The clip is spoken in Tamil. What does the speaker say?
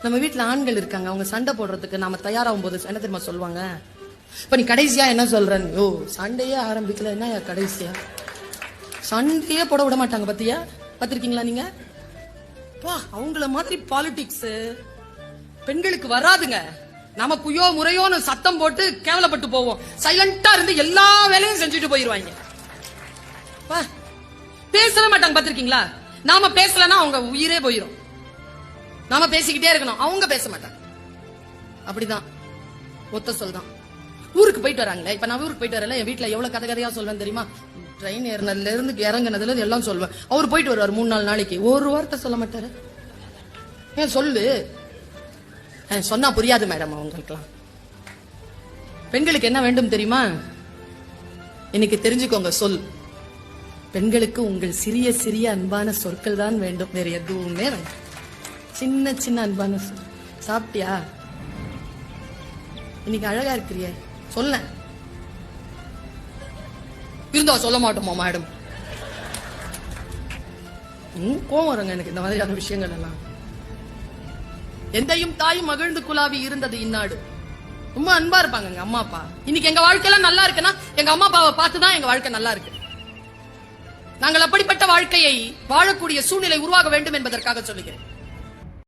நம்ம வீட்டுல ஆண்கள் இருக்காங்க, அவங்க சண்டை போடுறதுக்கு நாம தயாராகும் போது என்ன தெரியுமா சொல்லுவாங்க? இப்ப நீ கடைசியா என்ன சொல்றன்னு, யோ சண்டையே ஆரம்பிக்கல, என்ன கடைசியா சண்டையே போட விட மாட்டாங்க. பத்தியா பாத்திருக்கீங்களா நீங்க? அவங்கள மாதிரி பாலிடிக்ஸ் பெண்களுக்கு வராதுங்க. நாம குயோ முறையோன்னு சத்தம் போட்டு கேவலப்பட்டு போவோம். சைலண்டா இருந்து எல்லா வேலையும் செஞ்சுட்டு போயிருவாங்க. பேசவே மாட்டாங்க. பாத்திருக்கீங்களா? நாம பேசலன்னா அவங்க உயிரே போயிரும். நாம பேசிக்கிட்டே இருக்கணும், அவங்க பேச மாட்டாங்க. அப்படிதான் ஒத்த சொல் தான். ஊருக்கு போயிட்டு வராங்களே, இப்ப நான் ஊருக்கு போயிட்டு வரல, என் வீட்டுல எவ்வளவு கதை கதையா சொல்வேன் தெரியுமா? ட்ரெயின் ஏறினதுல இருந்து இறங்குனதுல இருந்து எல்லாம் சொல்வேன். அவர் போயிட்டு வருவார் 3-4 நாளைக்கு, ஒரு வார்த்தை சொல்ல மாட்டாரு. ஏன் சொல்லு, சொன்னா புரியாது மேடம் அவங்களுக்குலாம். பெண்களுக்கு என்ன வேண்டும் தெரியுமா? இன்னைக்கு தெரிஞ்சுக்கோங்க. சொல் பெண்களுக்கு உங்கள் சிறிய சிறிய அன்பான சொற்கள் தான் வேண்டும், வேற எதுவுமே வேண்டாம். சின்ன சின்ன அன்பான சொல். சாப்பிட்டியா? இன்னைக்கு அழகா இருக்கிறிய, சொல்ல இருந்தா சொல்ல மாட்டோமா மேடம்? கோவம் வருங்க எனக்கு இந்த மாதிரியான விஷயங்கள் எல்லாம். எந்தையும் தாயும் மகிழ்ந்து குலாவி இருந்தது இந்நாடு. ரொம்ப அன்பா இருப்பாங்க எங்க அம்மா அப்பா. இன்னைக்கு எங்க வாழ்க்கையெல்லாம் நல்லா இருக்குன்னா எங்க அம்மா அப்பாவை பார்த்துதான் எங்க வாழ்க்கை நல்லா இருக்கு. நாங்கள் அப்படிப்பட்ட வாழ்க்கையை வாழக்கூடிய சூழ்நிலை உருவாக வேண்டும் என்பதற்காக சொல்லுகிறேன்.